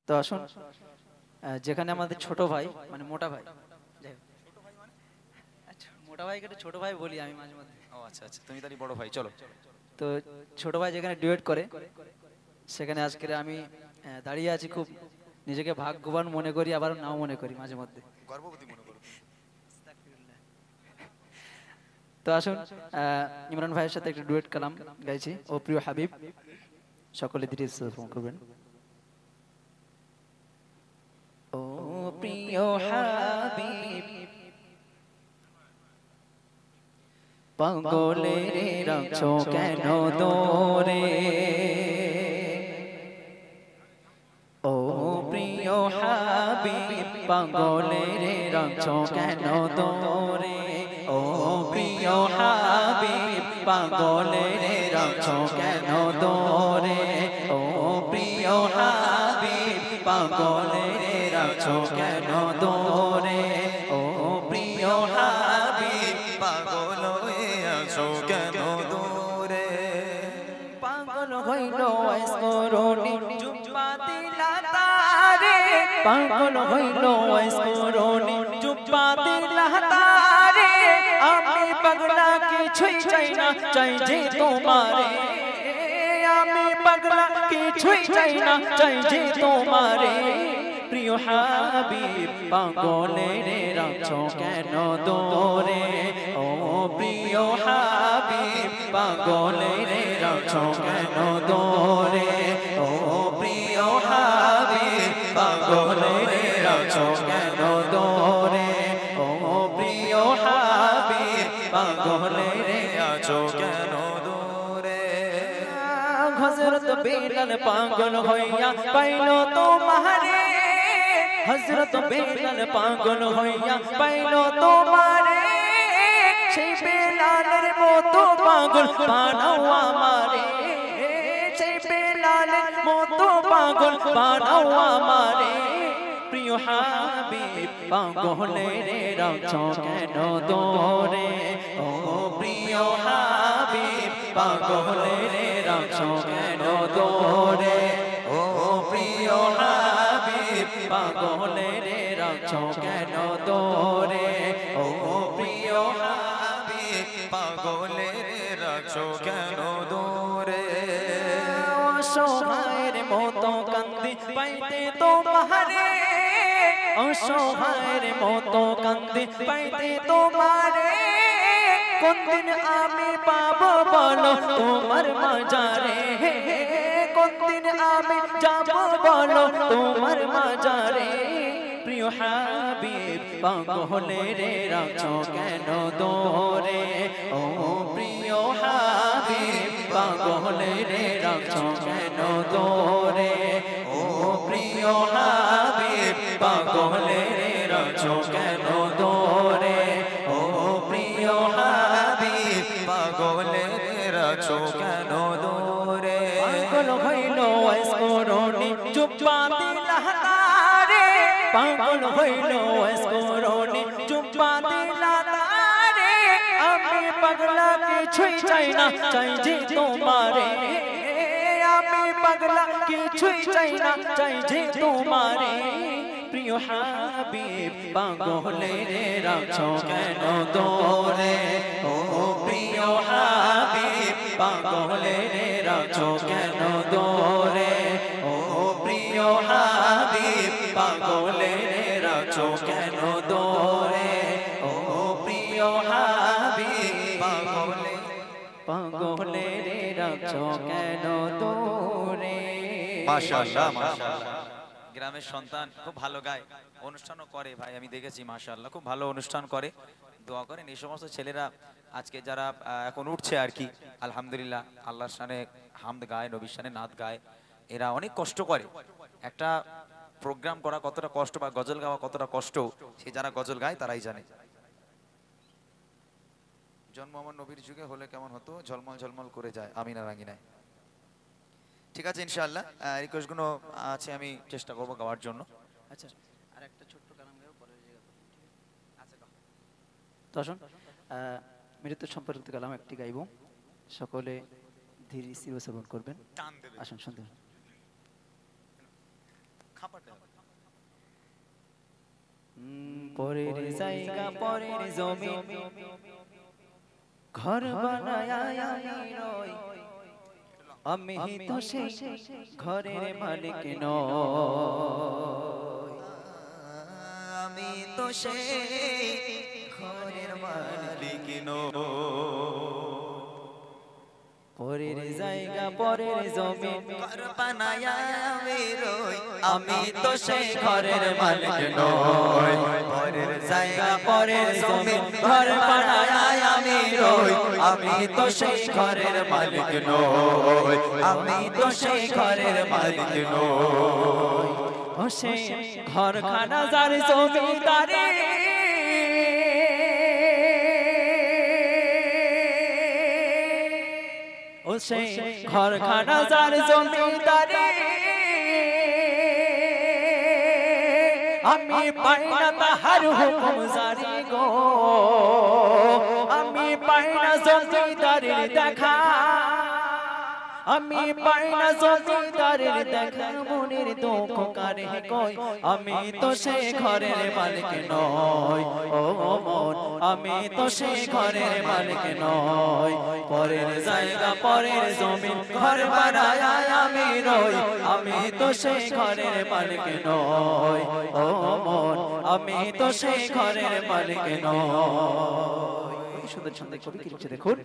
তো আসুন, যেখানে আমাদের ছোট ভাই মানে মোটা ভাই, যাই হোক, আচ্ছা, মোটা ভাইকে একটু ছোট ভাই বলি আমি মাঝে মধ্যে। ও আচ্ছা আচ্ছা, তুমি তাহলে বড় ভাই, চলো। তো ছোট ভাই যেখানে ডুয়েট করে, সেখানে আজকে আমি দাঁড়িয়ে আছি, খুব নিজেকে ভাগ্যবান মনে করি, আবার নাও মনে করি মাঝে মধ্যে। গর্ভবতী মনে করো তুমি। তো আসুন, ইমরান ভাইয়ের সাথে একটা ডুয়েট কালাম গাইছি, ও প্রিয় হাবিব। সকলে ধীরে শ্রবণ করবেন। ও প্রিয় হাবিব, পাগলে রাখছো কেন দূরে? ও প্রিয় হাবিব, পাগলে রাখছো কেন দূরে? ও প্রিয় হাবিব, পাগলে রাখছো কেন দূরে? ও প্রিয় হাবিব, পাগলে রাখছো কেন দূরে? ও প্রিয় হাবিব, পাগল হয়ে আছো কেন দূরে? পাগল হইল আইসকরণী জুব্বা দিলা তারে, পাগল হইল আইসকরণী জুব্বা দিলা তারে। আমি পাগলা কিছুই চাই না, চাই যে তোমারে। আমি পাগলা কিছুই চাই না, চাই যে তোমারে। প্রিয় হাবিব, পাগলে রাখছো কেন দূরে? ও প্রিয় হাবিব, পাগলে রাখছো কেন দূরে? ও প্রিয় হাবিব, পাগলে রাখছো কেন দূরে? ও প্রিয় হাবিব, পাগলে আছো কেন দূরে? হযরত বেলাল পাগল হইয়া পাইল তোমারে। হযরত বেলাল পাগল হইয়া পাইল তোমারে। সেই বেলালের মতো পাগল বানাও আমারে। সেই বেলালের মতো পাগল বানাও আমারে। প্রিয় হাবিব, পাগলে রাখছো কেন দূরে? ও প্রিয় হাবিব, পাগলে রাখছো কেন দূরে? ও প্রিয় হাবিব, পাগলে রাখছো কেন দূরে? ও প্রিয় হাবিব, পাগলে রাখছো কেন দূরে? অসহায়ের মতো কান্দি পাইতে তোমারে। অসহায়ের মতো কান্দি পাইতে তোমারে। কোন দিন আমি পাবো বলো তোমার মাজারে? কোন দিন আমি যাবো বলো তোমার মাজারে? প্রিয় হাবিব, পাগলে রাখছো কেন দূরে? ও প্রিয় হাবিব, পাগলে রাখছো কেন দূরে? ও প্রিয় হাবিব, পাগলে রাখছো কেন দূরে? ও প্রিয় হাবিব, পাগলে রাখছো কেন দূরে? পাগল হইল আইসকরণী জুব্বা দিলা তারে। পাগল হইল আইসকরণী জুব্বা দিলা তারে। আমি পাগলা কিছুই চাই না, চাই যে তোমারে। আমি পাগলা কিছুই চাই না, চাই যে তোমারে। প্রিয় হাবিব, পাগলে রাখছো কেন দূরে? ও প্রিয় হাবিব, পাগলে রাখছো কেন দূরে? ও প্রিয় হাবিব, পাগলে রাখছো কেন দূরে? ও প্রিয় হাবিব, পাগলে পাগলে রাখছো কেন দূরে? মাশাআল্লাহ মাশাআল্লাহ। গ্রামের সন্তান খুব ভালো গায়, অনুষ্ঠানও করে ভাই, আমি দেখেছি মাশাআল্লাহ, খুব ভালো অনুষ্ঠান করে। দোয়া করেন এই সমস্ত ছেলেরা আজকে যারা এখন উঠছে আর কি, আলহামদুলিল্লাহ, আল্লাহর শানে হামদ গায়, নবীর শানে নাত গায়। এরা অনেক কষ্ট করে। একটা প্রোগ্রাম করা কতটা কষ্ট বা গজল গাওয়া কতটা কষ্ট, সে যারা গজল গায় তারাই জানে। জন্ম আমার নবীর যুগে হলে কেমন হতো, ঝলমল ঝলমল করে যায় আমিনা রাঙিনায়। ঠিক আছে, ইনশাআল্লাহ রিকোয়েস্টগুলো আছে, আমি চেষ্টা করবো গাওয়ার জন্য। আচ্ছা, আর একটা ছোট্ট কালাম গাও, পরে জায়গা। আচ্ছা, তো আসুন, মৃত্যু সম্পর্কিত কালাম একটি গাইব, সকলে ধীরে স্থির শ্রবণ করবেন। টান দেবে আসুন সুন্দর। খাবার পরের জায়গা পরের জমি ঘর বানায় আমি রই, আমি তো সেই ঘরের মালিক নই। আমি তো সেই ঘরের মালিক নই। পরের জায়গা পরের জমি ঘর বানায় আমি রই, আমি তো সেই ঘরের মালিক নই। পরের জায়গা পরের জমি ঘর বানায় আমি রই, আমি তো সেই ঘরের মালিক নই। আমি তো সেই ঘরের মালিক নই। ও সেই ঘরখানা যার জমিদারি, ও সেই ঘরখানা যার জমিদারি, আমি পাই না তাহার হুকুম জারি গো, আমি পাই না জমিদারির দেখা, আমি পাই না জমিদারের দেখা, মনের দুঃখ কারে কই, আমি তো সেই ঘরের মালিক নই। ও মন, আমি তো সেই ঘরের মালিক নই। পরের জায়গা পরের জমি ঘর বানায় আমি রই, আমি তো সেই ঘরের মালিক নই। ও মন, আমি তো সেই ঘরের মালিক নই। সুন্দর ছন্দে কবি কি লিখছে দেখুন।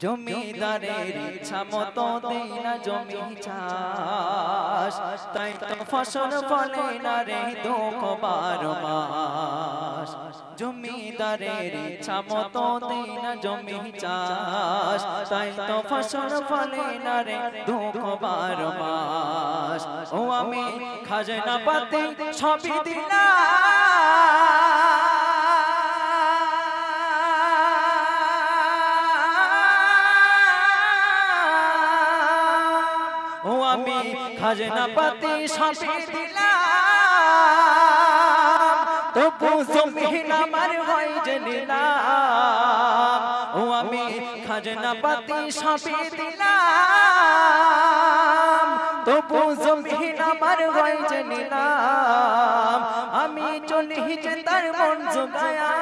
জমিদারের ইচ্ছা মতো দেই না জমি চাষ, তাই তো ফসল ফলে না রে দুঃখ 12 মাস। জমিদারের ইচ্ছা মতো দেই না জমি চাষ, তাই তো ফসল ফলে না রে দুঃখ 12 মাস। ও আমি খাজনা পাতি সবই দিলাম, ও আমি খাজনা পাতি সবই দিলাম, তবু জমিন আমার হয় যে নিলাম। ও আমি খাজনা পাতি সবই দিলাম, তবু জমিন আমার হয় যে নিলাম। আমি চলি যে তার মন জোগায়া,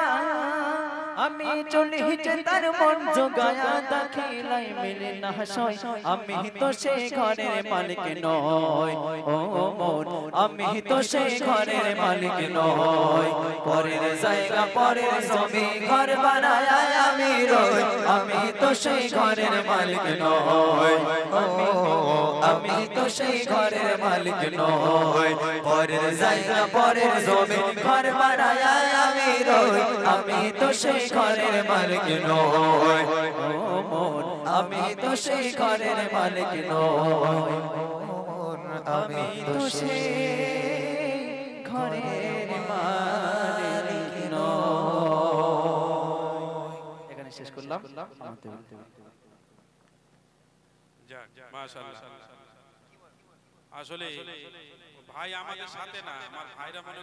আমি চলি যে তার মন জোগায়া, দাখিলাই মিলে না সই, আমি তো সেই ঘরের মালিক নই। ও মন, আমি তো সেই ঘরের মালিক নই। পরের জায়গা পরের জমি ঘর বানায় আমি রই, আমি তো সেই ঘরের মালিক নই। আমি তো সেই ঘরের মালিক নই। পরের জায়গা পরের জমি ঘর বানায় আমি রই, আমি তো সেই ঘরের মালিক নই। ও মন, আমি তো সেই ঘরের মালিক নই। আমি তো সেই ঘরের মালিক নই। এখানে শেষ করলাম। যাক, মাশাআল্লাহ। আসলে ভাই আমাদের সাথে না, আমার ভাইরা মনে